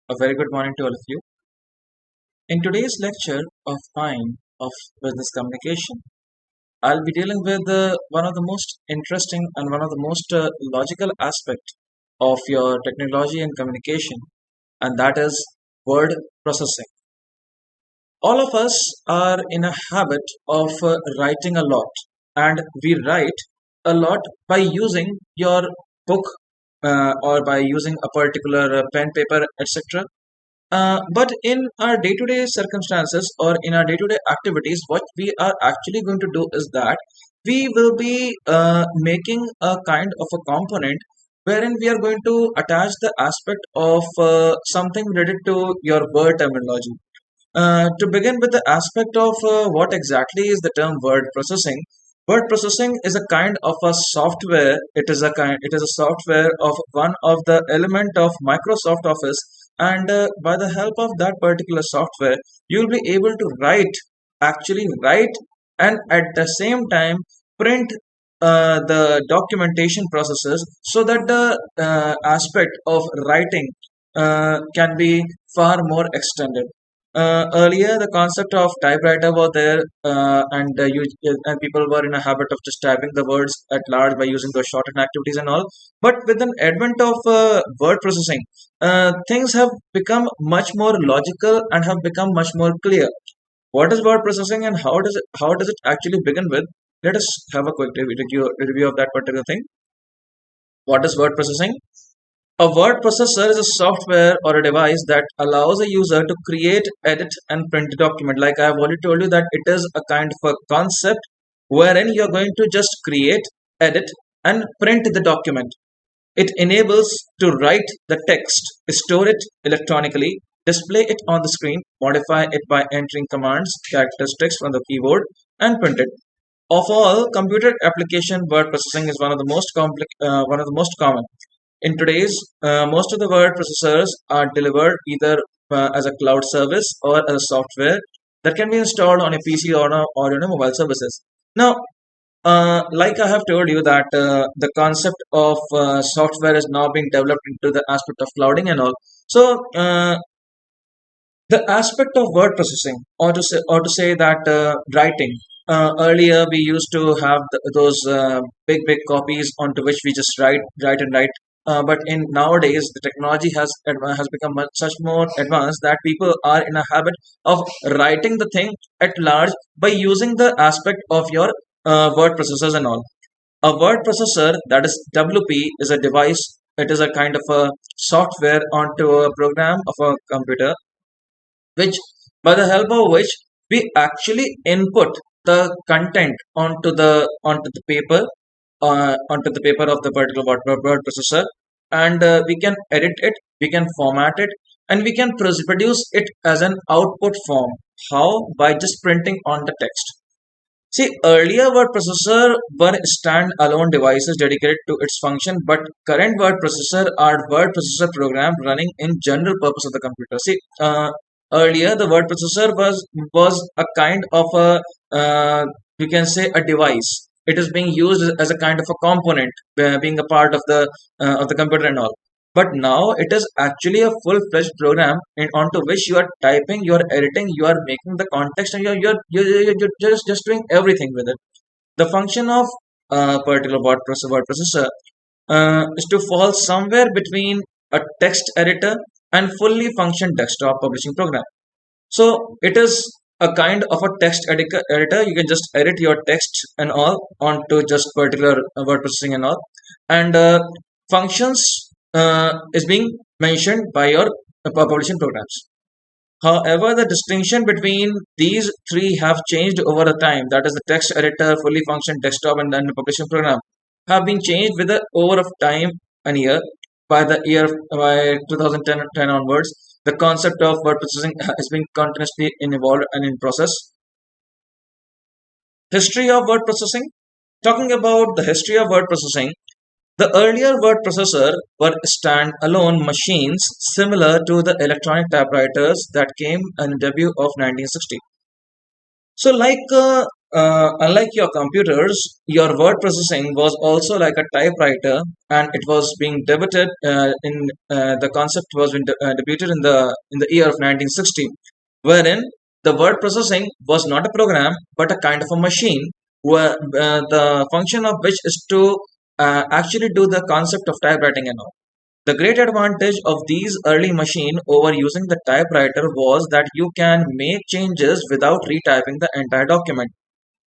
A very good morning to all of you. In today's lecture of mine of business communication, I'll be dealing with one of the most interesting and one of the most logical aspect of your technology and communication, and that is word processing. All of us are in a habit of writing a lot, and we write a lot by using your book or by using a particular pen, paper, etc. But in our day to day circumstances or in our day to day activities, what we are actually going to do is that we will be making a kind of a component wherein we are going to attach the aspect of something related to your word terminology. To begin with the aspect of what exactly is the term word processing is a kind of a software. It is a software of one of the element of Microsoft Office, and by the help of that particular software, you will be able to actually write, and at the same time print the documentation processes so that the aspect of writing can be far more extended. Earlier, the concept of typewriter was there, and people were in a habit of just typing the words at large by using those shortened activities and all. But with an advent of word processing, things have become much more logical and have become much more clear. What is word processing and how does it actually begin with? Let us have a quick review of that particular thing. What is word processing? A word processor is a software or a device that allows a user to create, edit, and print a document. Like I have already told you that it is a kind of a concept wherein you are going to just create, edit, and print the document. It enables to write the text, store it electronically, display it on the screen, modify it by entering commands, characteristics from the keyboard, and print it. Of all computer application, word processing is one of the most common. In today's, most of the word processors are delivered either as a cloud service or as a software that can be installed on a PC or on a mobile services. Now, like I have told you that the concept of software is now being developed into the aspect of clouding and all. So, the aspect of word processing, or to say that writing. Earlier, we used to have those big copies onto which we just write. But in nowadays, the technology has become such more advanced that people are in a habit of writing the thing at large by using the aspect of your word processors and all. A word processor, that is WP, is a device. It is a kind of a software onto a program of a computer which by the help of which we actually input the content onto the paper of the particular word processor, and we can edit it, we can format it, and we can produce it as an output form. How? By just printing on the text. See, earlier word processor were stand-alone devices dedicated to its function, but current word processor are word processor program running in general purpose of the computer. See, earlier the word processor was a kind of a you can say a device. It is being used as a kind of a component, being a part of the computer and all. But now it is actually a full-fledged program onto which you are typing, you are editing, you are making the context, and you're just doing everything with it. The function of particular word processor is to fall somewhere between a text editor and fully function desktop publishing program. So it is a kind of a editor. You can just edit your text and all onto just particular word processing and all, and functions is being mentioned by your publishing programs. However, the distinction between these three have changed over the time. That is the text editor, fully function desktop, and then the publishing program have been changed with the over of time and year. By 2010 onwards, the concept of word processing has been continuously in evolved and in process. History of word processing. Talking about the history of word processing, the earlier word processor were stand-alone machines similar to the electronic typewriters that came in the debut of 1960. So, like unlike your computers, your word processing was also like a typewriter, and it was being debuted in the concept was debuted in the year of 1960, wherein the word processing was not a program but a kind of a machine, where the function of which is to actually do the concept of typewriting and all. The great advantage of these early machine over using the typewriter was that you can make changes without retyping the entire document.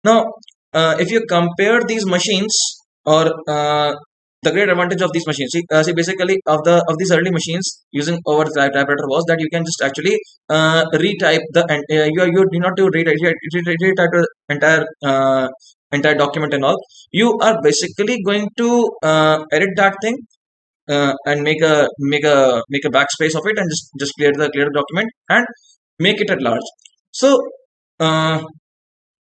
Now, if you compare these machines, or the great advantage of these machines, see basically of these early machines using over the typewriter was that you can just actually retype the and you do not to retype the entire document and all. You are basically going to edit that thing and make a backspace of it and just clear the document and make it at large. So.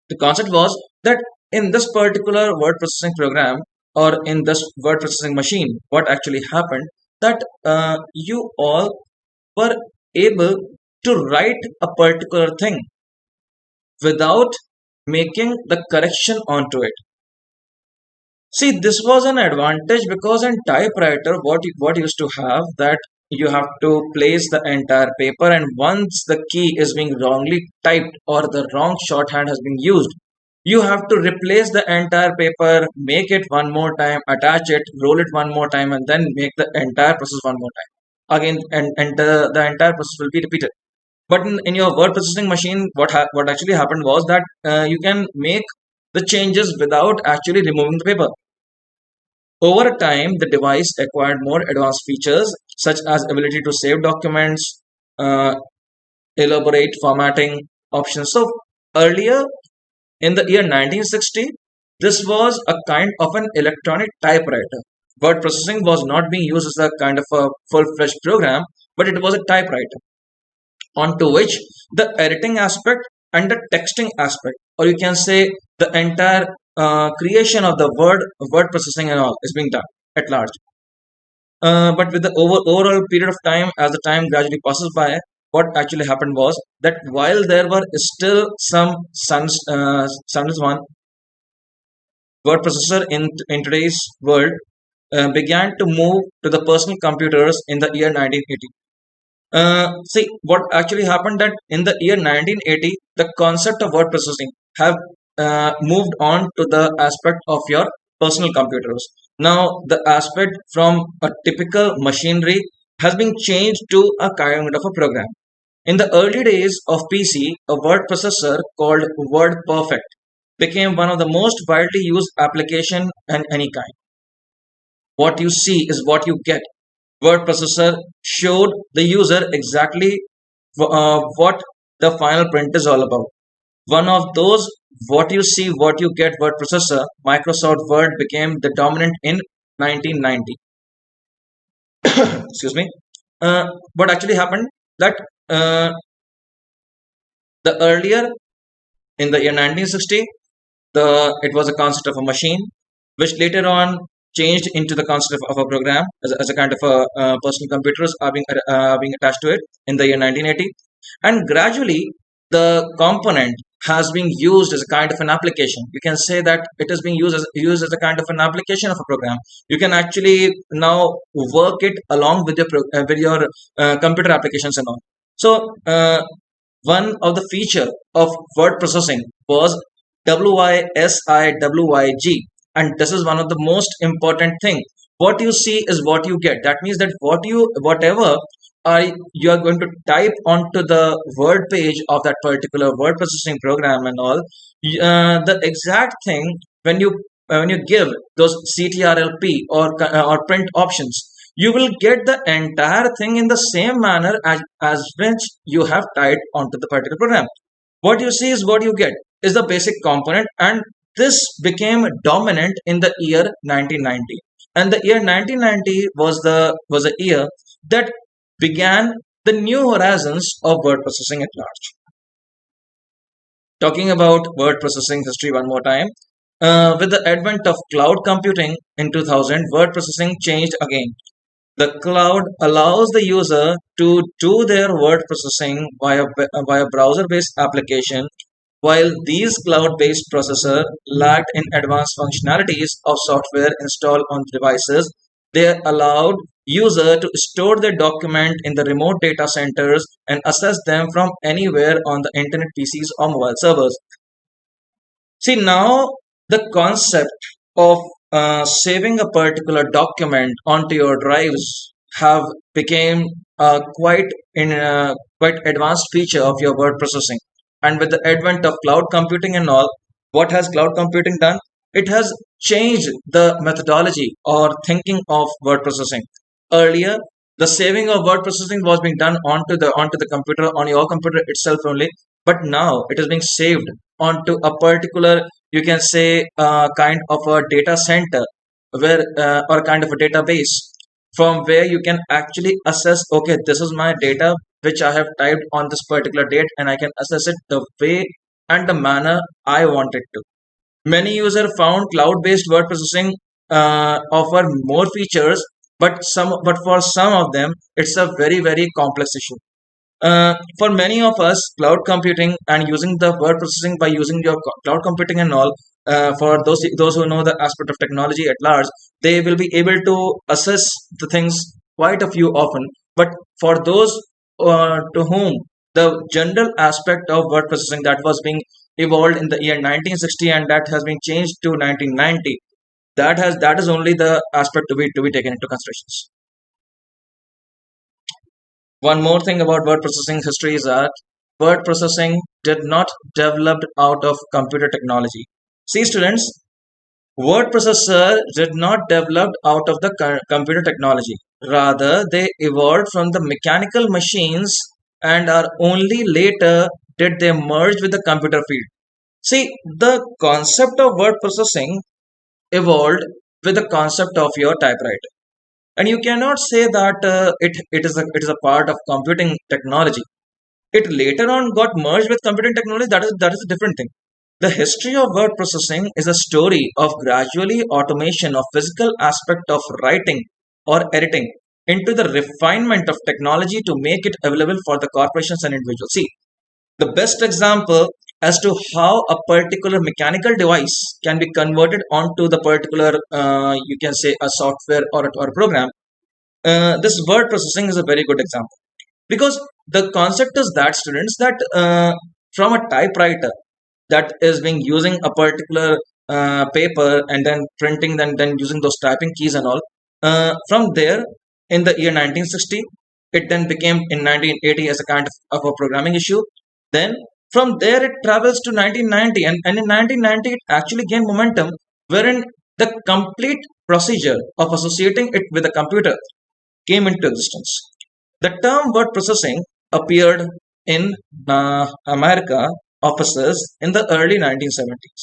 The concept was that in this particular word processing program or in this word processing machine, what actually happened that you all were able to write a particular thing without making the correction onto it. See, this was an advantage because in typewriter, what used to have that you have to place the entire paper, and once the key is being wrongly typed or the wrong shorthand has been used, you have to replace the entire paper, make it one more time, attach it, roll it one more time, and then make the entire process one more time. Again, and the entire process will be repeated. But in your word processing machine, what actually happened was that you can make the changes without actually removing the paper. Over time, the device acquired more advanced features such as ability to save documents, uh, elaborate formatting options. So earlier in the year 1960, this was a kind of an electronic typewriter. Word processing was not being used as a kind of a full-fledged program, but it was a typewriter onto which the editing aspect and the texting aspect, or you can say the entire creation of the word processing and all is being done at large. But with the overall period of time, as the time gradually passes by, what actually happened was that while there were still some Sunless One word processor in today's world, began to move to the personal computers in the year 1980. See, what actually happened that in the year 1980, the concept of word processing have moved on to the aspect of your personal computers. Now, the aspect from a typical machinery has been changed to a kind of a program. In the early days of PC, a word processor called WordPerfect became one of the most widely used application in any kind. What you see is what you get. Word processor showed the user exactly what the final print is all about. One of those what you see, what you get word processor, Microsoft Word became the dominant in 1990. Excuse me. What actually happened that uh, the earlier in the year 1960, it was a concept of a machine, which later on changed into the concept of a program as a kind of a personal computers are being attached to it in the year 1980, and gradually the component has been used as a kind of an application. You can say that it is being used as a kind of an application of a program. You can actually now work it along with your computer applications and all. So one of the feature of word processing was WISIWYG, and this is one of the most important thing. What you see is what you get. That means that whatever you are going to type onto the word page of that particular word processing program and all, the exact thing when you give those CTRLP or print options, you will get the entire thing in the same manner as which you have typed onto the particular program. What you see is what you get is the basic component, and this became dominant in the year 1990. And the year 1990 was a year that began the new horizons of word processing at large. Talking about word processing history one more time, with the advent of cloud computing in 2000, word processing changed again. The cloud allows the user to do their word processing via browser-based application While these cloud-based processors lacked in advanced functionalities of software installed on devices, they allowed user to store their document in the remote data centers and access them from anywhere on the internet PCs or mobile servers. See, now the concept of saving a particular document onto your drives have became quite advanced feature of your word processing. And with the advent of cloud computing and all, what has cloud computing done? It has changed the methodology or thinking of word processing. Earlier, the saving of word processing was being done onto the computer on your computer itself only, but now it is being saved onto a particular, you can say, kind of a data center where or kind of a database from where you can actually assess, okay, this is my data which I have typed on this particular date, and I can assess it the way and the manner I want it to. Many users found cloud-based word processing offer more features, but for some of them, it's a very complex issue. For many of us, cloud computing and using the word processing by using your cloud computing and all, for those who know the aspect of technology at large, they will be able to assess the things quite a few often. But for those to whom the general aspect of word processing that was being evolved in the year 1960 and that has been changed to 1990, that is only the aspect to be taken into considerations. One more thing about word processing history is that word processing did not develop out of computer technology. See, students, word processor did not develop out of the computer technology. Rather, they evolved from the mechanical machines and are only later did they merge with the computer field. See, the concept of word processing evolved with the concept of your typewriter, and you cannot say that it is a part of computing technology. It later on got merged with computing technology. That is a different thing. The history of word processing is a story of gradually automation of physical aspect of writing or editing into the refinement of technology to make it available for the corporations and individuals. See, the best example as to how a particular mechanical device can be converted onto the particular, you can say, a software or a program. This word processing is a very good example, because the concept is that, students, that from a typewriter that is being using a particular paper and then printing, then using those typing keys and all, from there in the year 1960, it then became in 1980 as a kind of a programming issue. Then from there it travels to 1990, and in 1990 it actually gained momentum, wherein the complete procedure of associating it with a computer came into existence. The term word processing appeared in America offices in the early 1970s,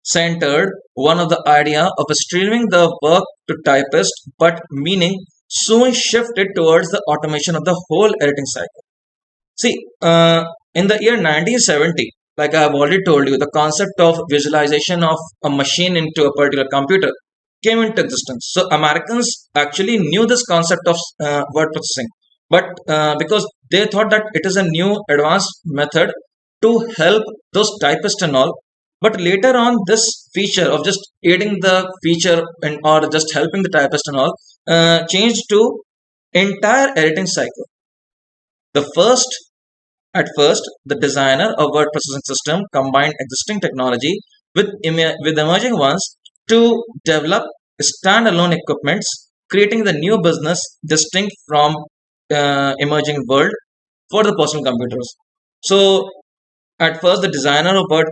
centered one of the idea of streaming the work to typists, but meaning soon shifted towards the automation of the whole editing cycle. See, in the year 1970, like I have already told you, the concept of visualization of a machine into a particular computer came into existence. So Americans actually knew this concept of word processing, but because they thought that it is a new advanced method to help those typists and all. But later on, this feature of just aiding the feature and or just helping the typist and all changed to entire editing cycle. The first At first, the designer of word processing system combined existing technology with emerging ones to develop standalone equipments, creating the new business distinct from emerging world for the personal computers. So, at first, the designer of word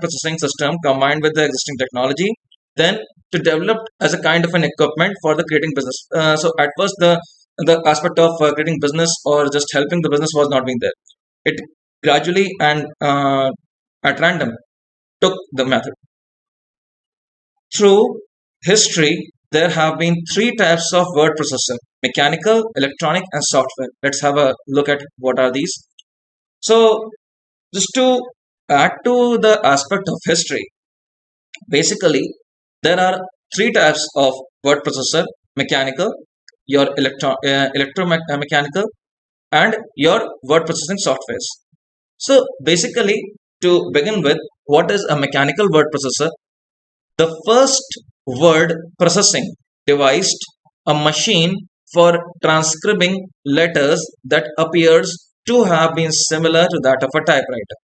processing system combined with the existing technology, then to develop as a kind of an equipment for the creating business. So, at first, the aspect of creating business or just helping the business was not being there. It gradually and at random took the method. Through history, there have been three types of word processor: mechanical, electronic, and software. Let's have a look at what are these. So, just to add to the aspect of history, basically, there are three types of word processor: mechanical, your electromechanical, and your word processing softwares. So basically, to begin with, what is a mechanical word processor? The first word processing devised a machine for transcribing letters that appears to have been similar to that of a typewriter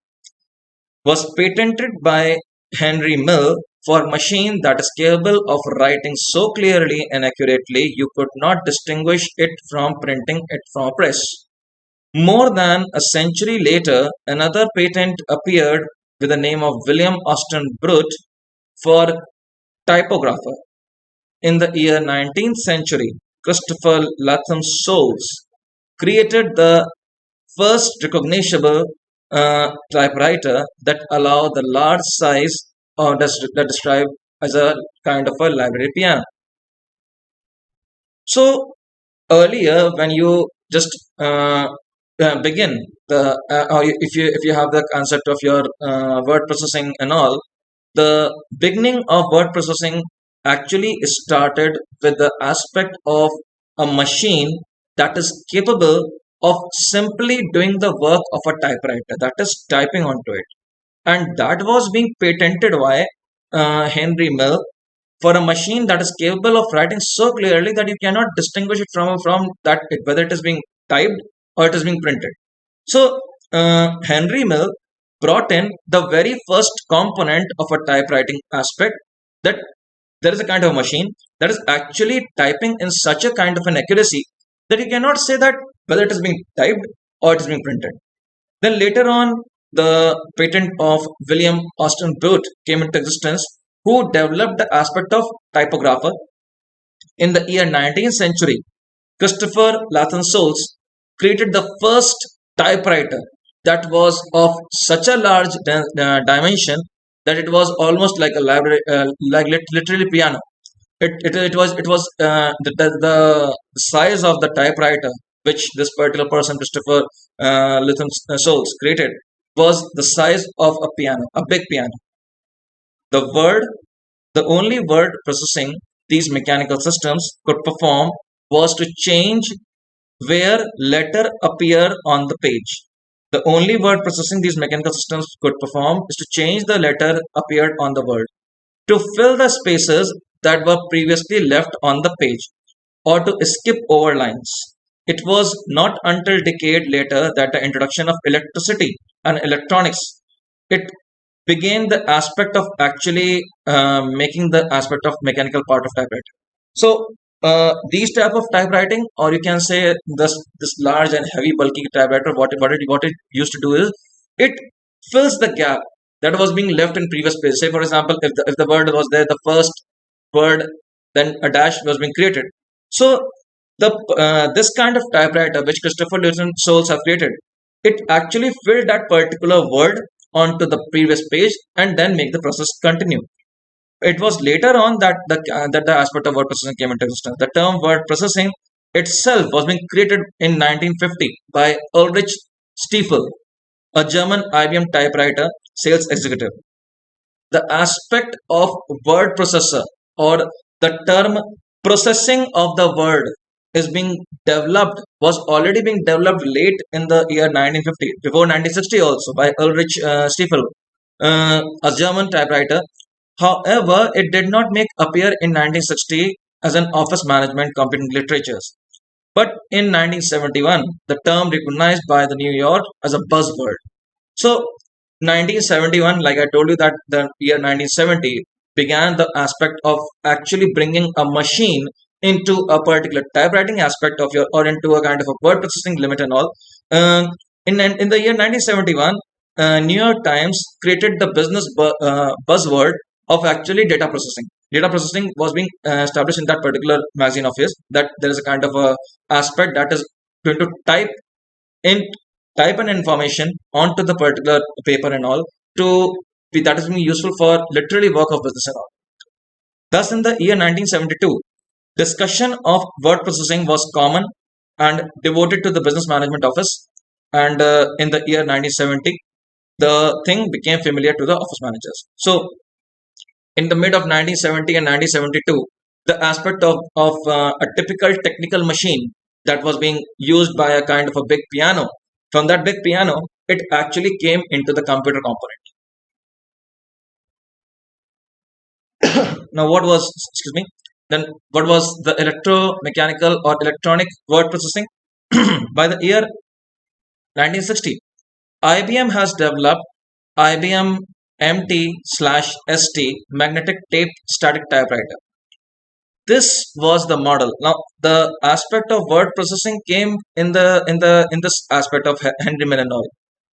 was patented by Henry Mill for a machine that is capable of writing so clearly and accurately you could not distinguish it from printing it from a press. More than a century later, another patent appeared with the name of William Austin Brute for typographer. In the year 19th century, Christopher Latham Souls created the first recognizable typewriter that allowed the large size that described as a kind of a library piano. So earlier, when you just begin or if you have the concept of your word processing and all, the beginning of word processing actually started with the aspect of a machine that is capable of simply doing the work of a typewriter, that is typing onto it, and that was being patented by Henry Mill for a machine that is capable of writing so clearly that you cannot distinguish it from that whether it is being typed or it is being printed. So Henry Mill brought in the very first component of a typewriting aspect, that there is a kind of machine that is actually typing in such a kind of an accuracy that you cannot say that whether it is being typed or it is being printed. Then later on, the patent of William Austin Booth came into existence, who developed the aspect of typographer. In the year 19th century, Christopher Latham Souls created the first typewriter that was of such a large dimension that it was almost like a library, literally piano. The size of the typewriter which this particular person, Christopher Latham Souls, created was the size of a piano, a big piano. The word, the only word processing these mechanical systems could perform was to change where letter appear on the page. The only word processing these mechanical systems could perform is to change the letter appeared on the word, to fill the spaces that were previously left on the page, or to skip over lines. It was not until decade later that the introduction of electricity and electronics, it began the aspect of actually making the aspect of mechanical part of typewriting. So these type of typewriting, or you can say this large and heavy bulky typewriter, what it used to do is it fills the gap that was being left in previous page. Say for example, if the word was there, the first word, then a dash was being created. So the this kind of typewriter which Christopher Luton Souls have created, it actually filled that particular word onto the previous page and then make the process continue. It was later on that the aspect of word processing came into existence. The term word processing itself was being created in 1950 by Ulrich Stiefel, a German IBM typewriter sales executive. The aspect of word processor, or the term processing of the word, is being developed, was already being developed late in the year 1950, before 1960 also, by Ulrich Stiefel, a German typewriter. However, it did not make appear in 1960 as an office management computing literatures. But in 1971, the term recognized by the New York as a buzzword. So 1971, like I told you, that the year 1970 began the aspect of actually bringing a machine into a particular typewriting aspect of your, or into a kind of a word processing limit and all. In the year 1971, New York Times created the business buzzword of actually data processing. Data processing was being established in that particular magazine of his, that there is a kind of a aspect that is going to in type an information onto the particular paper and all, to be that is being useful for literally work of business and all. Thus, in the year 1972, discussion of word processing was common and devoted to the business management office. And in the year 1970, the thing became familiar to the office managers. So, in the mid of 1970 and 1972, the aspect of a typical technical machine that was being used by a kind of a big piano. From that big piano, it actually came into the computer component. Now, excuse me, then what was the electromechanical or electronic word processing? By the year 1960, IBM has developed IBM MT/ST magnetic tape static typewriter. This was the model. Now, the aspect of word processing came in this aspect of Henry Millennium,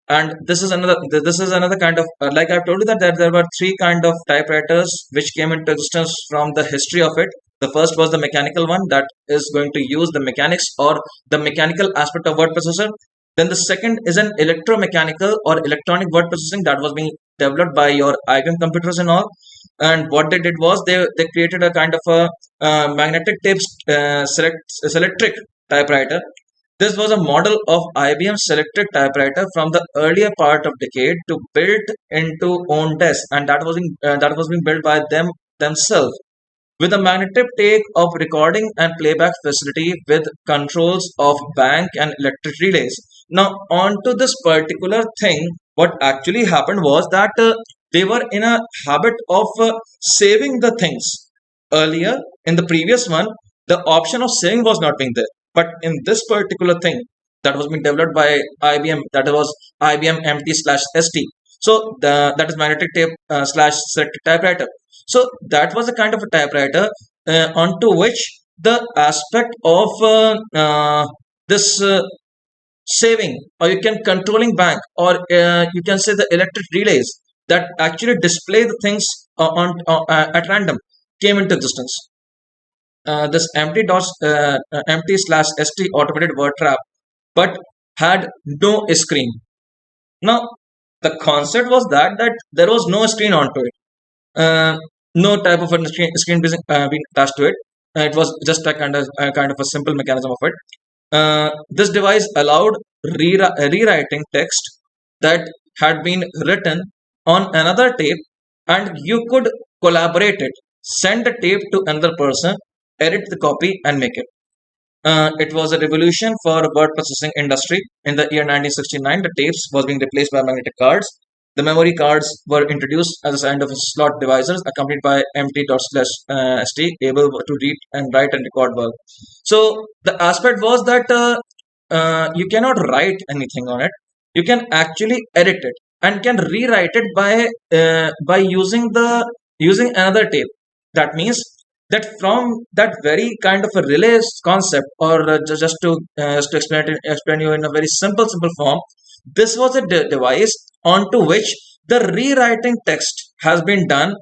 and this is another kind of like I've told you that there were three kind of typewriters which came into existence from the history of it. The first was the mechanical one that is going to use the mechanics or the mechanical aspect of word processor. Then the second is an electromechanical or electronic word processing that was being developed by your IBM computers and all. And what they did was they created a kind of a magnetic tape selectric typewriter. This was a model of IBM Selectric typewriter from the earlier part of decade to build into own desk, and that was being built by themselves with a magnetic tape of recording and playback facility with controls of bank and electric relays. Now, on to this particular thing, what actually happened was that they were in a habit of saving the things. Earlier, in the previous one, the option of saving was not being there. But in this particular thing that was being developed by IBM, that was IBM MT/ST. So that is magnetic tape slash selected typewriter. So that was a kind of a typewriter onto which the aspect of this saving, or you can controlling bank, or you can say the electric relays that actually display the things at random came into existence. This MT/ST automated word trap, but had no screen. Now, the concept was that there was no screen onto it. No type of a screen being attached to it. It was just a kind of a simple mechanism of it. This device allowed rewriting text that had been written on another tape, and you could collaborate it, send the tape to another person, edit the copy, and make it. It was a revolution for word processing industry. In the year 1969, the tapes was being replaced by magnetic cards. The memory cards were introduced as a kind of slot devices accompanied by MT/ST, able to read and write and record well. So the aspect was that you cannot write anything on it. You can actually edit it and can rewrite it by using another tape. That means that from that very kind of a relay concept, or just to explain you in a very simple form, this was a device onto which the rewriting text has been done.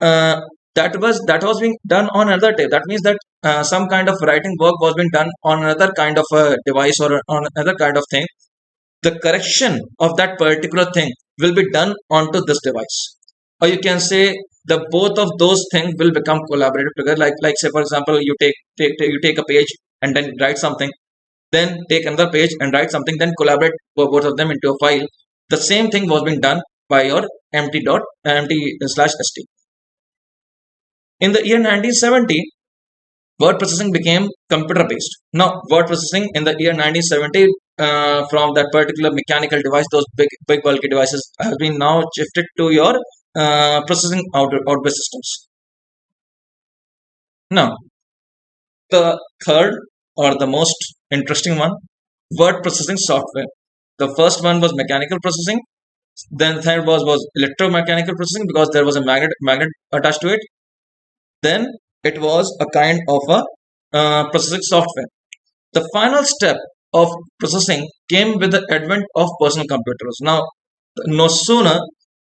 Uh, that was being done on another tape. That means that some kind of writing work was being done on another kind of a device or on another kind of thing. The correction of that particular thing will be done onto this device, or you can say the both of those things will become collaborative together. Like say for example, you take a page and then write something, then take another page and write something, then collaborate both of them into a file. The same thing was being done by your MT/ST. In the year 1970, word processing became computer based. Now, word processing in the year 1970, from that particular mechanical device, those big bulky devices have been now shifted to your processing outbid systems. Now, the third or the most interesting one, word processing software. The first one was mechanical processing. Then the third was electromechanical processing because there was a magnet attached to it. Then it was a kind of a processing software. The final step of processing came with the advent of personal computers. Now, no sooner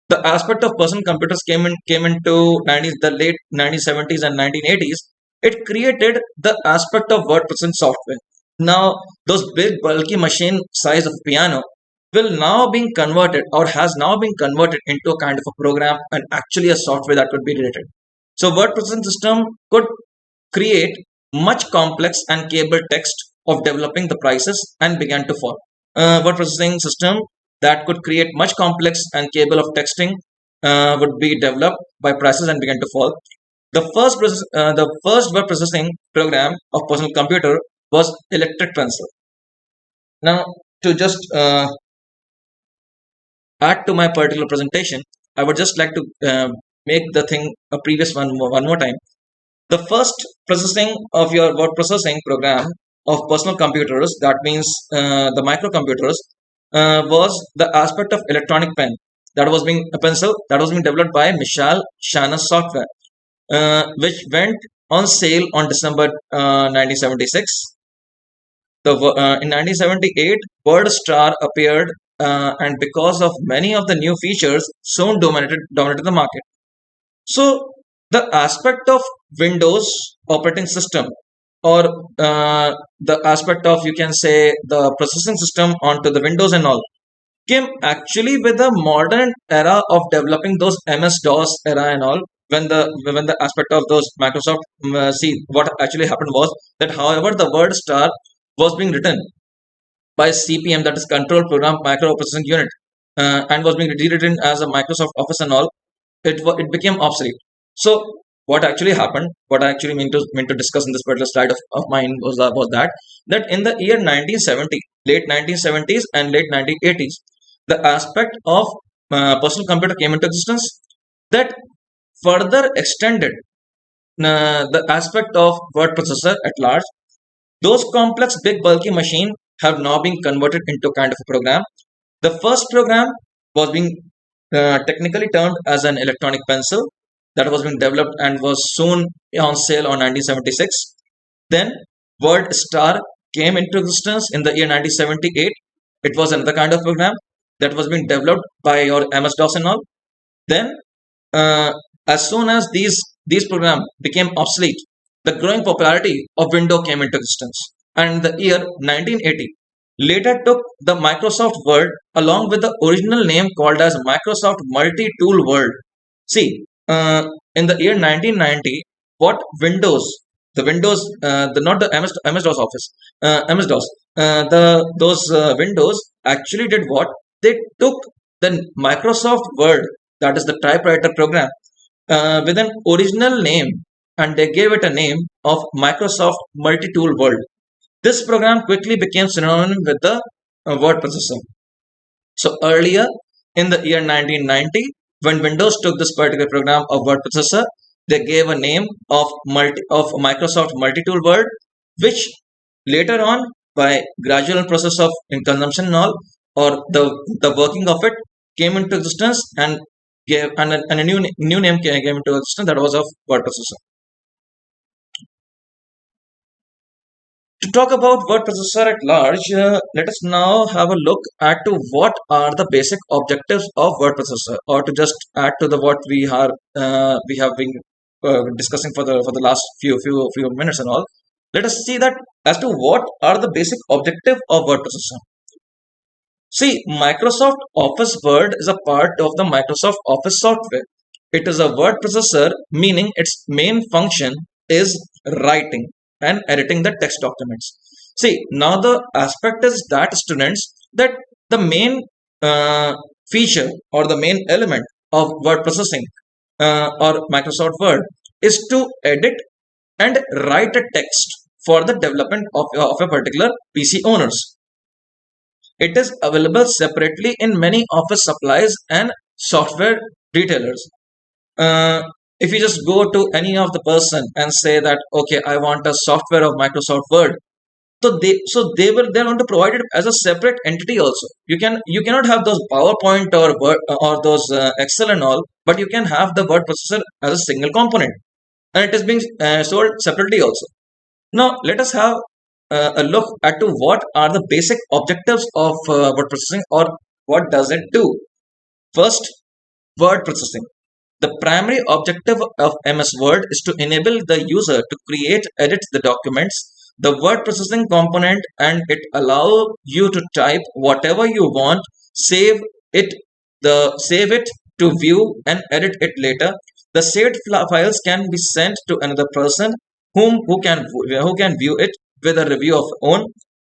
the aspect of personal computers came into the late 1970s and 1980s, it created the aspect of word processing software. Now, those big bulky machine size of piano will now being converted or has now been converted into a kind of a program and actually a software that could be related. So word processing system could create much complex and capable text of developing the prices and began to fall. Word processing system that could create much complex and capable of texting would be developed by prices and began to fall. The first word processing program of personal computer was electric pencil. Now, to just add to my particular presentation, I would just like to make the thing a previous one more time. The first processing of your word processing program of personal computers, that means the microcomputers, was the aspect of electronic pen that was being a pencil that was being developed by Michal Shannon Software, which went on sale on December 1976. In 1978, Word Star appeared, and because of many of the new features, soon dominated the market. So the aspect of Windows operating system, or the aspect of, you can say, the processing system onto the Windows and all, came actually with the modern era of developing those MS DOS era and all. When the aspect of those Microsoft, see what actually happened was that, however, the word star was being written by CPM, that is Control Program Micro Processing Unit, and was being rewritten as a Microsoft Office and all, it became obsolete. So what actually happened, what I actually mean to discuss in this particular slide of mine was that in the year 1970, late 1970s and late 1980s, the aspect of personal computer came into existence that further extended the aspect of word processor at large. Those complex, big, bulky machine have now been converted into kind of a program. The first program was being technically termed as an electronic pencil that was being developed and was soon on sale on 1976. Then Word Star came into existence in the year 1978. It was another kind of program that was being developed by your MS DOS and all. Then, uh, as soon as these programs became obsolete, the growing popularity of Windows came into existence. And in the year 1980, later took the Microsoft Word along with the original name called as Microsoft Multi-Tool Word. See, in the year 1990, what Windows, the Windows, the not the MS DOS Office, MS DOS, those Windows actually did what? They took the Microsoft Word, that is the typewriter program, with an original name, and they gave it a name of Microsoft Multi-Tool Word. This program quickly became synonym with the word processor. So earlier in the year 1990, when Windows took this particular program of word processor, they gave a name of Microsoft Multi-Tool Word, which later on, by gradual process of in consumption and all, or the working of it, came into existence and gave and a new name came into existence, that was of word processor. To talk about word processor at large, let us now have a look at to what are the basic objectives of word processor, or to just add to the what we have been discussing for the last few minutes and all. Let us see that as to what are the basic objective of word processor. See, Microsoft Office Word is a part of the Microsoft Office software. It is a word processor, meaning its main function is writing and editing the text documents. See, now the aspect is that, students, that the main uh, feature or the main element of word processing or Microsoft Word is to edit and write a text for the development of a particular PC owners. It is available separately in many office supplies and software retailers. If you just go to any of the person and say that, okay, I want a software of Microsoft Word, they're going to provide it as a separate entity also. You cannot have those PowerPoint or Word or those Excel and all, but you can have the word processor as a single component, and it is being sold separately also. Now, let us have a look at to what are the basic objectives of word processing, or what does it do. First, word processing. The primary objective of MS Word is to enable the user to create, edit the documents, the word processing component, and it allow you to type whatever you want, save it, save it to view and edit it later. The saved files can be sent to another person who can view it with a review of own.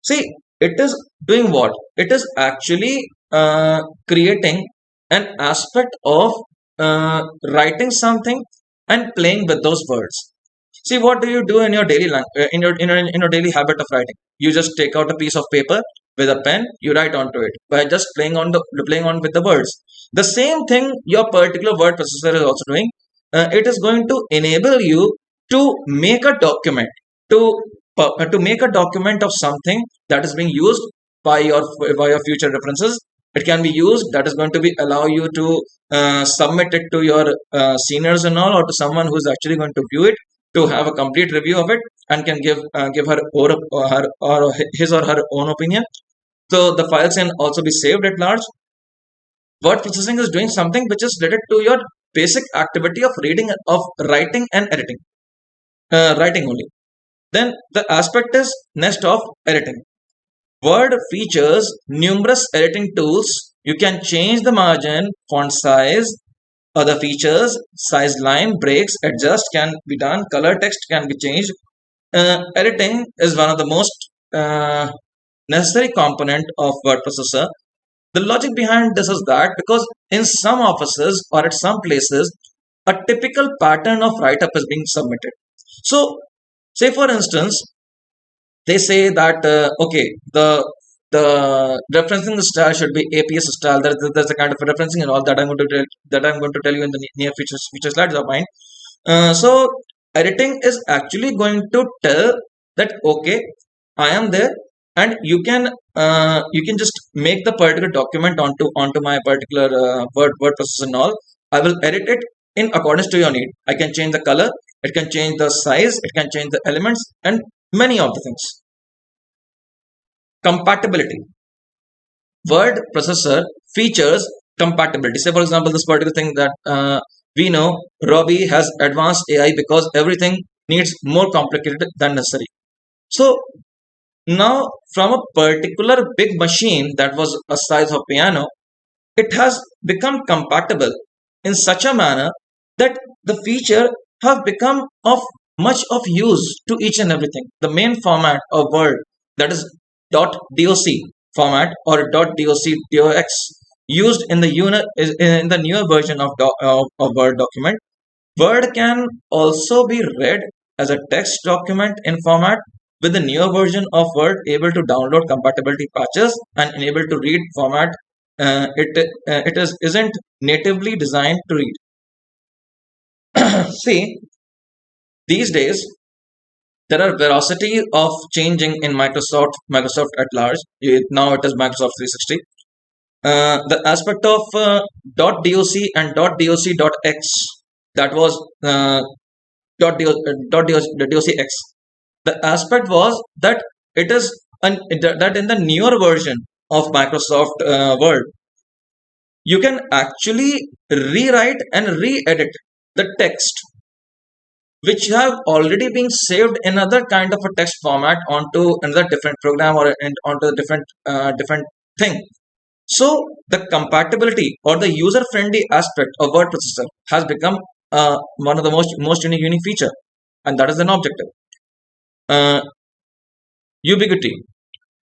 See, it is doing what? It is actually creating an aspect of writing something and playing with those words. See, what do you do in your daily in your daily habit of writing? You just take out a piece of paper With a pen, you write onto it by just playing on with the words. The same thing your particular word processor is also doing. It is going to enable you to make a document, to to make a document of something that is being used by your future references. It can be used, that is going to be allow you to submit it to your seniors and all, or to someone who is actually going to view it, to have a complete review of it, and can give her or his or her own opinion. So the files can also be saved at large. Word processing is doing something which is related to your basic activity of reading, of writing and editing. Writing only. Then the aspect is next of editing. Word features numerous editing tools. You can change the margin, font size, other features, size line, breaks, adjust can be done, color text can be changed. Editing is one of the most necessary component of word processor. The logic behind this is that because in some offices or at some places, a typical pattern of write-up is being submitted. So, say for instance, they say that okay, the referencing style should be APS style. There's a kind of referencing and all that I'm going to tell you in the near future slides of mine. So editing is actually going to tell that okay, I am there, and you can just make the particular document onto my particular word processor and all. I will edit it in accordance to your need. I can change the color, it can change the size, it can change the elements, and many of the things. Compatibility. Word processor features compatibility. Say for example, this particular thing that we know Robbie has advanced AI because everything needs more complicated than necessary. So now from a particular big machine that was a size of piano, it has become compatible in such a manner that the feature have become of much of use to each and everything. The main format of Word, that is .doc format or .doc used in the in the newer version of Word document. Word can also be read as a text document in format. With the newer version of Word, able to download compatibility patches and enable to read format, it isn't natively designed to read. See, these days there are velocity of changing in Microsoft at large. Now it is Microsoft 360. The aspect of .doc and .doc.x, that was .docx. The aspect was that it is that in the newer version of Microsoft Word, you can actually rewrite and re-edit the text which have already been saved in another kind of a text format onto another different program or onto a different thing. So the compatibility or the user friendly aspect of word processor has become one of the most unique feature, and that is an objective. uh, Ubiquity.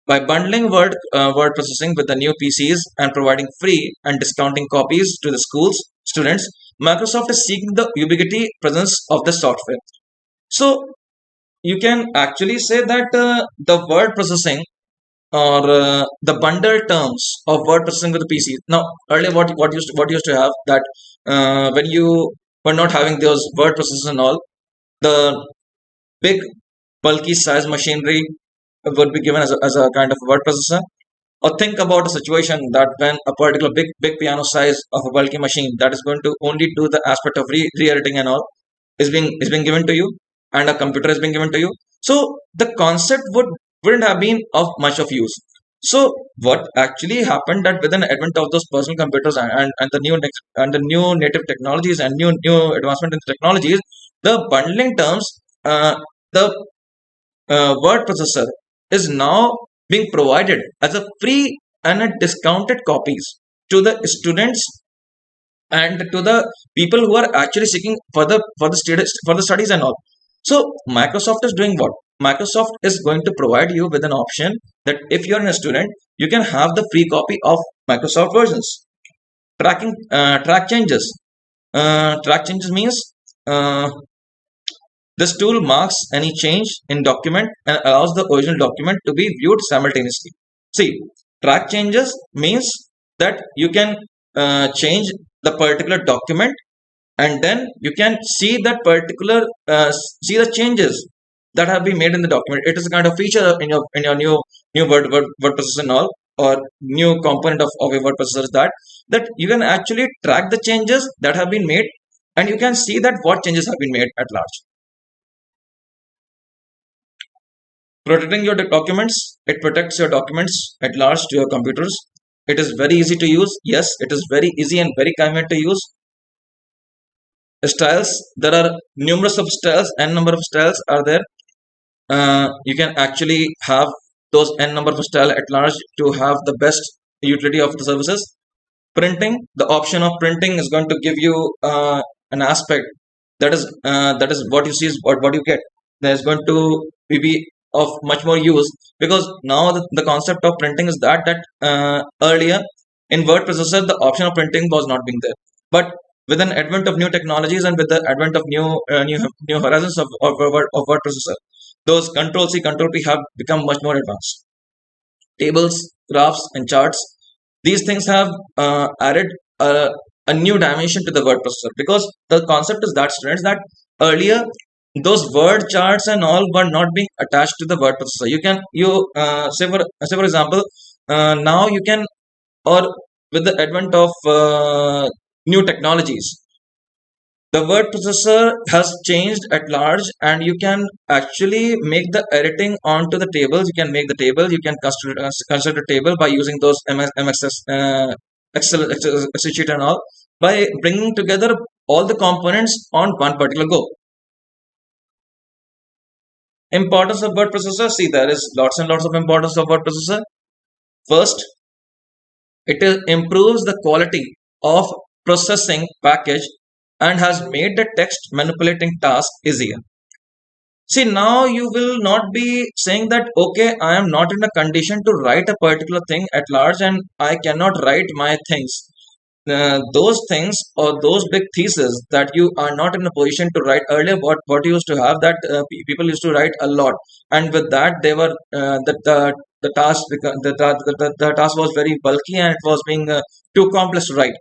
By bundling word processing with the new PCs and providing free and discounting copies to the schools students, Microsoft is seeking the ubiquity presence of the software. So you can actually say that the word processing or the bundle terms of word processing with the PC. Now earlier, what used to have that when you were not having those word processors and all, the big bulky size machinery would be given as a kind of word processor. Or think about a situation that when a particular big piano size of a bulky machine that is going to only do the aspect of re-editing and all is being given to you, and a computer is being given to you. So the concept wouldn't have been of much of use. So what actually happened that with the advent of those personal computers and the new native technologies and new advancement in technologies, the bundling terms, the word processor is now being provided as a free and a discounted copies to the students and to the people who are actually seeking for the studies and all. So Microsoft is doing what? Microsoft is going to provide you with an option that if you're a student, you can have the free copy of Microsoft versions. Track changes. Track changes means this tool marks any change in document and allows the original document to be viewed simultaneously. See, track changes means that you can change the particular document, and then you can see that particular see the changes that have been made in the document. It is a kind of feature in your new word processor and all, or new component of a word processor, that you can actually track the changes that have been made, and you can see that what changes have been made at large. Protecting your documents, it protects your documents at large to your computers. It is very easy to use. Yes, it is very easy and very convenient to use. Styles, there are numerous of styles, n number of styles are there. You can actually have those n number of style at large to have the best utility of the services. Printing, the option of printing is going to give you an aspect that is what you see is what you get. There's going to be of much more use, because now the concept of printing is that earlier in word processor the option of printing was not being there, but with an advent of new technologies and with the advent of new horizons of word processor, those control C control P have become much more advanced. Tables, graphs, and charts, these things have added a new dimension to the word processor, because the concept is that, students, that earlier those word charts and all were not being attached to the word processor. You can say for example, now you can, or with the advent of new technologies, the word processor has changed at large, and you can actually make the editing onto the tables. You can make the table, you can construct a table by using those MXS, Excel sheet and all, by bringing together all the components on one particular go. Importance of word processor, see, there is lots and lots of importance of word processor. First, improves the quality of processing package and has made the text manipulating task easier. See, now you will not be saying that, okay, I am not in a condition to write a particular thing at large and I cannot write my things. Those things or those big theses that you are not in a position to write earlier, what you used to have, that people used to write a lot, and with that they were the task the task was very bulky and it was being too complex to write.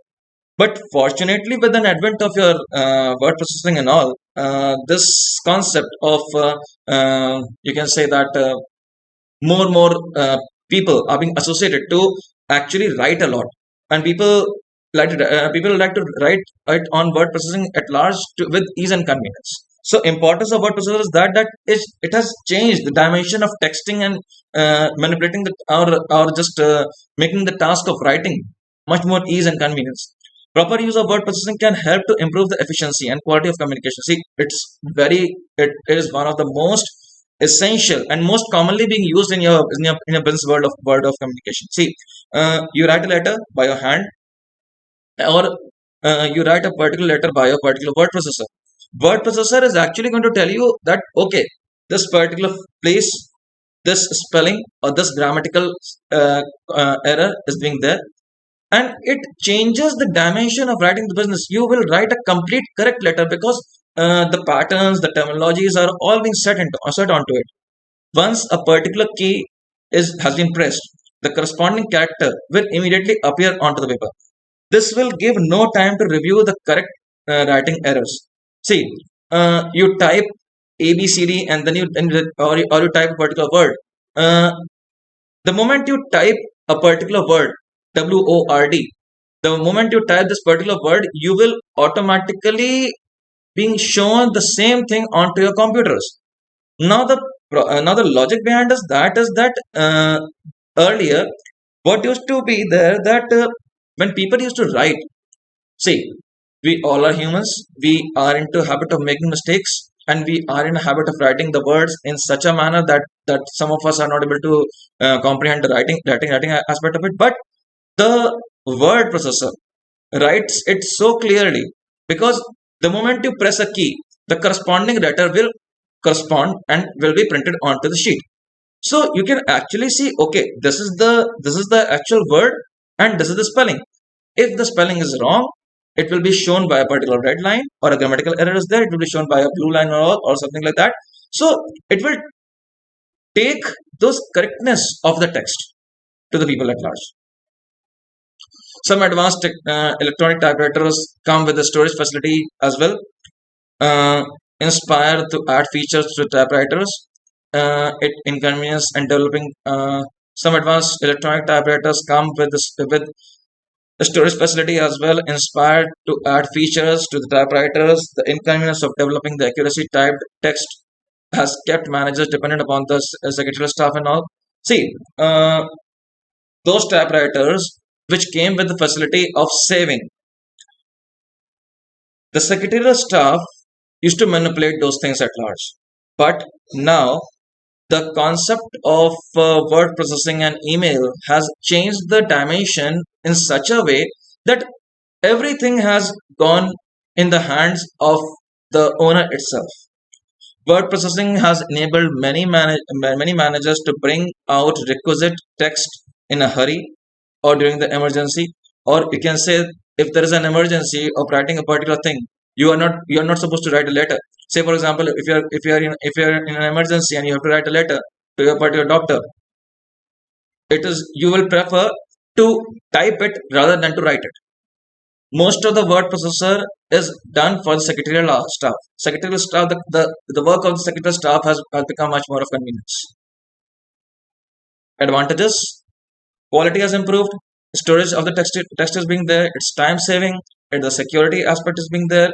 But fortunately, with an advent of your word processing and all, this concept of you can say that more people are being associated to actually write a lot, and people like to write it on word processing at large with ease and convenience. So importance of word processor is it has changed the dimension of texting and manipulating or just making the task of writing much more ease and convenience. Proper use of word processing can help to improve the efficiency and quality of communication. See, it is one of the most essential and most commonly being used in your business world of communication. See, you write a letter by your hand, or you write a particular letter by a particular word processor. Word processor is actually going to tell you that, okay, this particular place, this spelling or this grammatical error is being there, and it changes the dimension of writing the business. You will write a complete correct letter, because the patterns, the terminologies are all being set onto it. Once a particular key has been pressed, the corresponding character will immediately appear onto the paper. This will give no time to review the correct writing errors. See, you type ABCD and then or you type a particular word. The moment you type a particular word, WORD, the moment you type this particular word, you will automatically being shown the same thing onto your computers. Now the logic behind is that earlier what used to be there, that when people used to write, see, we all are humans, we are into habit of making mistakes, and we are in a habit of writing the words in such a manner that some of us are not able to comprehend the writing aspect of it. But the word processor writes it so clearly, because the moment you press a key, the corresponding letter will correspond and will be printed onto the sheet. So you can actually see, okay, this is the actual word and this is the spelling. If the spelling is wrong, it will be shown by a particular red line, or a grammatical error is there, it will be shown by a blue line or something like that. So it will take those correctness of the text to the people at large. Some advanced electronic typewriters come with a storage facility as well. uh, Inspired to add features to typewriters. It inconvenience and developing. Some advanced electronic typewriters come with with a storage facility as well, inspired to add features to the typewriters. The inconvenience of developing the accuracy typed text has kept managers dependent upon the secretarial staff and all. See, those typewriters which came with the facility of saving, the secretarial staff used to manipulate those things at large. But now the concept of word processing and email has changed the dimension in such a way that everything has gone in the hands of the owner itself. Word processing has enabled many managers to bring out requisite text in a hurry or during the emergency, or you can say if there is an emergency of writing a particular thing, you are not supposed to write a letter. Say for example, if you are in an emergency and you have to write a letter to your particular doctor, it is you will prefer to type it rather than to write it. Most of the word processor is done for the secretarial staff. Secretarial staff, the work of the secretarial staff has become much more of convenience. Advantages: quality has improved, storage of the text is being there, it's time saving, and the security aspect is being there,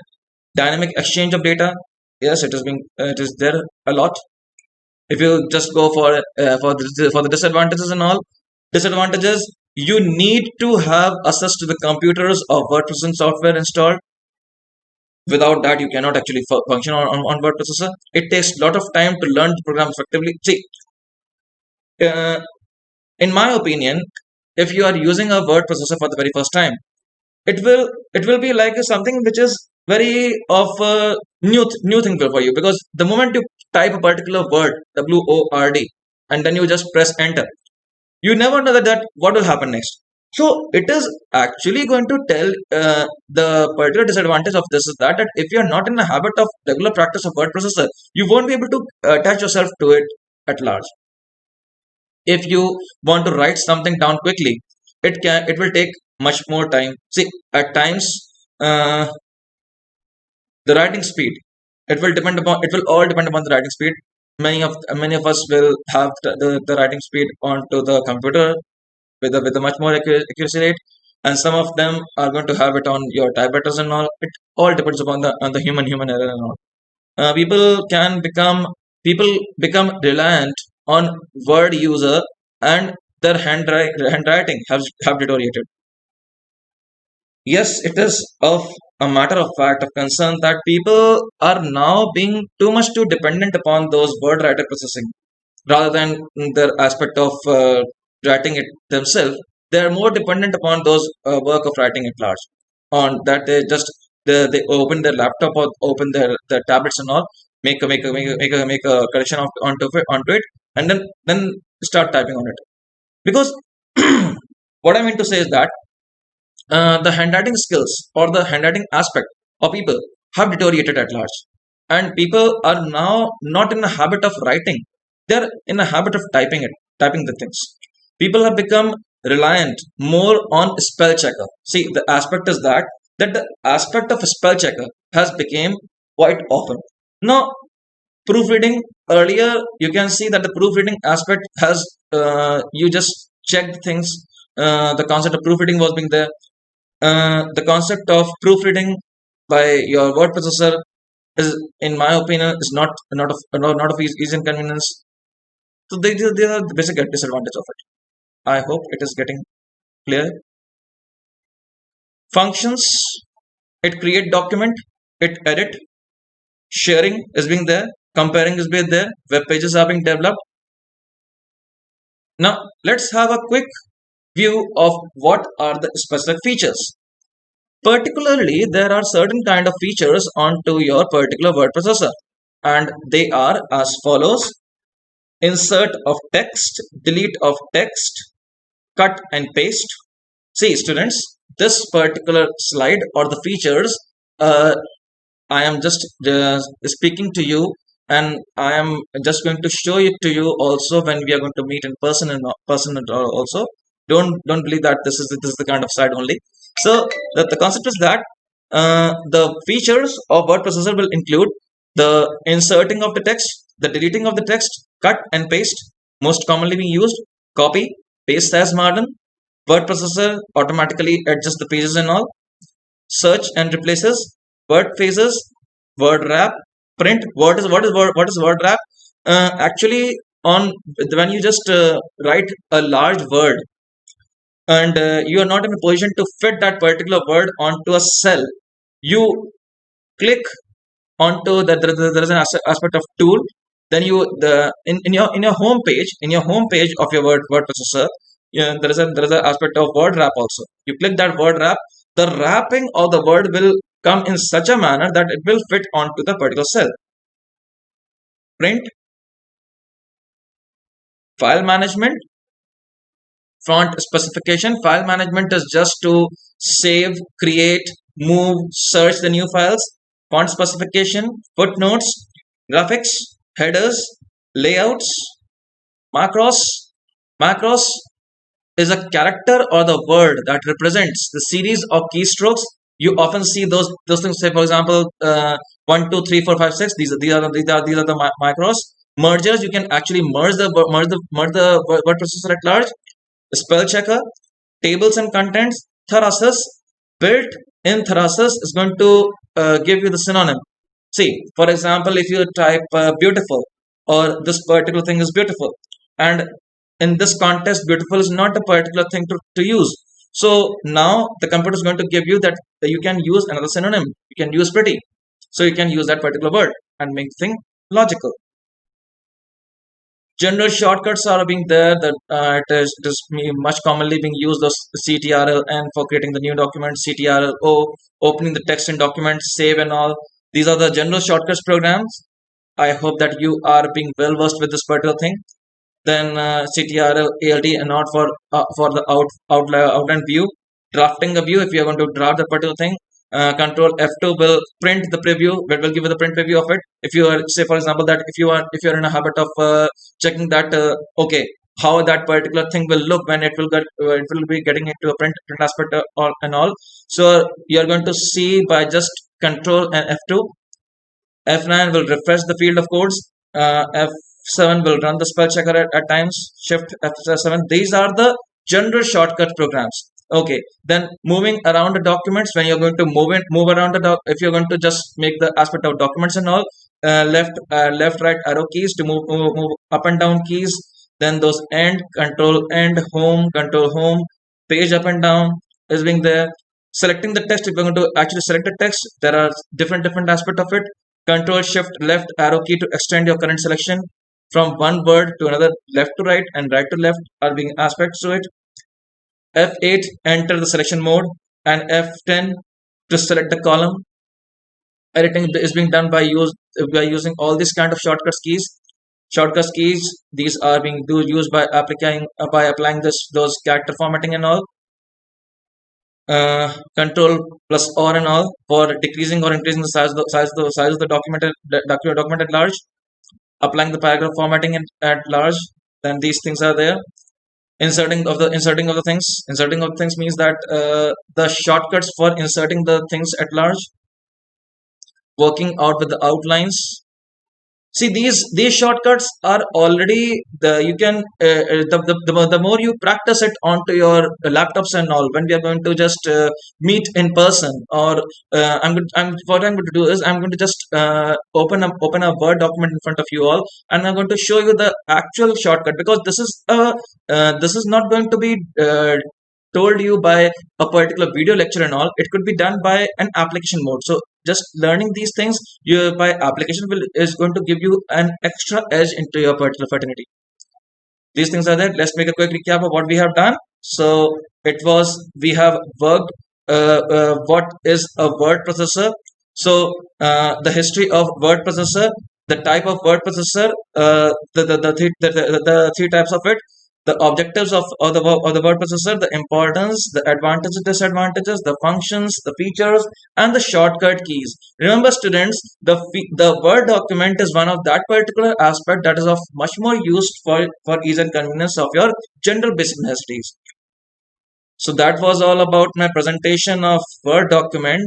dynamic exchange of data. Yes, it is there a lot. If you just go for the disadvantages and all, disadvantages, you need to have access to the computers of word processing software installed. Without that, you cannot actually function on word processor. It takes a lot of time to learn the program effectively. See, uh, in my opinion, if you are using a word processor for the very first time, it will be like something which is very of a new thing for you, because the moment you type a particular word, word, and then you just press enter, you never know that what will happen next. So it is actually going to tell, the particular disadvantage of this is that if you are not in the habit of regular practice of word processor, you won't be able to attach yourself to it at large. If you want to write something down quickly, it will take much more time. See, at times, uh, the writing speed, it will all depend upon the writing speed. Many of us will have the writing speed onto the computer with a much more accuracy rate, and some of them are going to have it on your typewriters and all. It all depends upon the human error and all. People become reliant on word user, and their handwriting have deteriorated. Yes, it is of a matter of fact of concern that people are now being too much too dependent upon those word writer processing rather than their aspect of writing it themselves. They are more dependent upon those work of writing at large. On that, they open their laptop or open their tablets and all, make a correction onto it, and then start typing on it. Because what I mean to say is that the handwriting skills or the handwriting aspect of people have deteriorated at large, and people are now not in the habit of writing. They're in the habit of typing the things. People have become reliant more on spell checker. See, the aspect is that the aspect of spell checker has become quite often now. Proofreading, earlier you can see that the proofreading aspect has, you just checked things. The concept of proofreading was being there. The concept of proofreading by your word processor is, in my opinion, is not of easy inconvenience. So they are the basic disadvantage of it. I hope it is getting clear. Functions: it create document, it edit, sharing is being there, comparing is being there, web pages are being developed. Now let's have a quick view of what are the specific features. Particularly, there are certain kind of features onto your particular word processor, and they are as follows: insert of text, delete of text, cut and paste. See, students, this particular slide or the features, I am just speaking to you, and I am just going to show it to you also when we are going to meet in person and also. Don't believe that this is the kind of site only. So the concept is that the features of word processor will include the inserting of the text, the deleting of the text, cut and paste, most commonly being used, copy, paste as modern. Word processor automatically adjusts the pages and all. Search and replaces, word phases, word wrap, print. What is word wrap? Actually, on when you just write a large word and you are not in a position to fit that particular word onto a cell, you click onto that. There is an aspect of tool. Then you the in your home page of your word processor, yeah, there is an aspect of word wrap also. You click that word wrap, the wrapping of the word will come in such a manner that it will fit onto the particular cell. Print, file management, font specification. File management is just to save, create, move, search the new files. Font specification, footnotes, graphics, headers, layouts, macros. Macros is a character or the word that represents the series of keystrokes. You often see those things. Say, for example, 1, 2, 3, 4, 5, 6. These are the macros. Mergers. You can actually merge the word processor at large. Spell checker, tables and contents. Thrasus, built in Thrasus is going to give you the synonym. See, for example, if you type beautiful, or this particular thing is beautiful, and in this context, beautiful is not a particular thing to use. So now the computer is going to give you that you can use another synonym. You can use pretty. So you can use that particular word and make thing logical. General shortcuts are being there that it is much commonly being used as CTRL and for creating the new document, CTRL O, opening the text in document, save and all. These are the general shortcuts programs. I hope that you are being well versed with this particular thing. Then CTRL, ALT, and not for the outline view. Drafting a view, if you are going to draft the particular thing, Control F2 will print the preview. It will give you the print preview of it. If you are, say for example, that if you are in a habit of checking that okay, how that particular thing will look when it will be getting into a print aspect and all. So you are going to see by just Control and F2. F9 will refresh the field of codes. F7 will run the spell checker at times. Shift F7. These are the general shortcut programs. Okay, then moving around the documents, when you're going to move around if you're going to just make the aspect of documents and all, left right arrow keys to move up and down keys. Then those end, home, page up and down is being there. Selecting the text, if you're going to actually select the text, there are different aspect of it. Control Shift left arrow key to extend your current selection from one word to another, left to right and right to left are being aspects to it. F8 enter the selection mode, and F10 to select the column. Editing is being done by using all these kind of shortcuts keys. Shortcuts keys, these are being used by applying those character formatting and all. Control plus or and all for decreasing or increasing the size of the document at large. Applying the paragraph formatting at large. Then these things are there. Inserting of the things. Inserting of things means that the shortcuts for inserting the things at large. Working out with the outlines. See, these shortcuts are already you can the more you practice it onto your laptops and all, when we are going to just meet in person, or what I'm going to do is I'm going to just open a Word document in front of you all, and I'm going to show you the actual shortcut, because this is not going to be told you by a particular video lecture and all. It could be done by an application mode. So just learning these things by application is going to give you an extra edge into your particular fraternity. These things are there. Let's make a quick recap of what we have done. So we have worked what is a word processor. So the history of word processor, the type of word processor, the three types of it, the objectives of the word processor, the importance, the advantages, disadvantages, the functions, the features, and the shortcut keys. Remember, students, the Word document is one of that particular aspect that is of much more used for ease and convenience of your general basic necessities. So that was all about my presentation of Word document.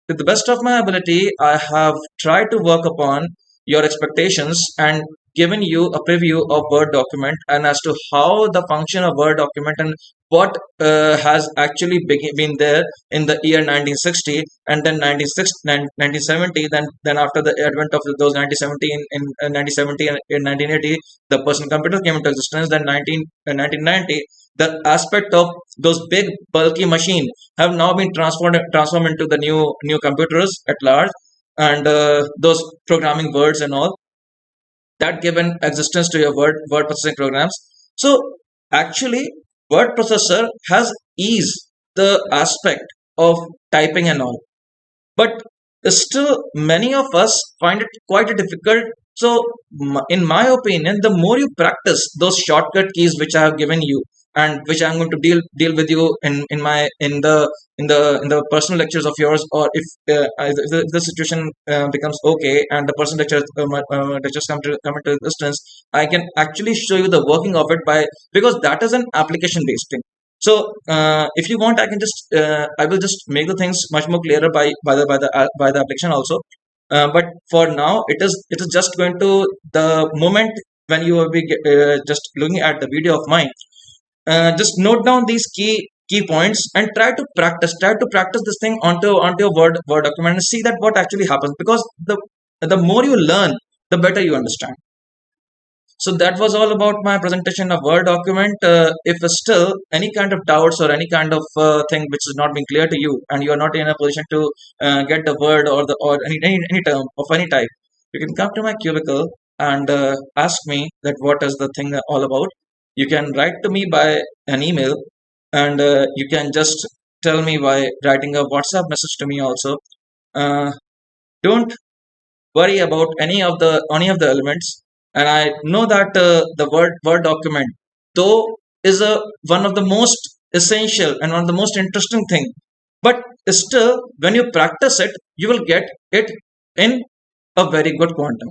To the best of my ability, I have tried to work upon your expectations and given you a preview of Word document and as to how the function of Word document and what has actually been there in the year 1960 and then 1970. Then after the advent of those 1970 in 1970 and in 1980, the personal computer came into existence. Then 1990, the aspect of those big bulky machine have now been transformed into the new computers at large, and those programming words and all that given existence to your word processing programs. So actually, word processor has eased the aspect of typing and all, but still many of us find it quite difficult. So in my opinion, the more you practice those shortcut keys which I have given you and which I'm going to deal with you in my in the personal lectures of yours, or if the situation becomes okay and the personal lectures come into existence, I can actually show you the working of it by, because that is an application based thing. So if you want, I can just I will just make the things much more clearer by the application also. But for now, it is just going to the moment when you will be just looking at the video of mine. Just note down these key points and try to practice this thing onto your word document and see that what actually happens, because the more you learn, the better you understand. So that was all about my presentation of Word document. If still any kind of doubts or any kind of thing which is not being clear to you, and you are not in a position to get the word or the or any term of any type, you can come to my cubicle and ask me that what is the thing all about. You can write to me by an email, and you can just tell me by writing a WhatsApp message to me also. Don't worry about any of the elements, and I know that the word document though is a one of the most essential and one of the most interesting thing, but still when you practice it, you will get it in a very good quantum,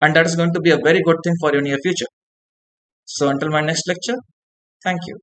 and that is going to be a very good thing for your near future. So until my next lecture, thank you.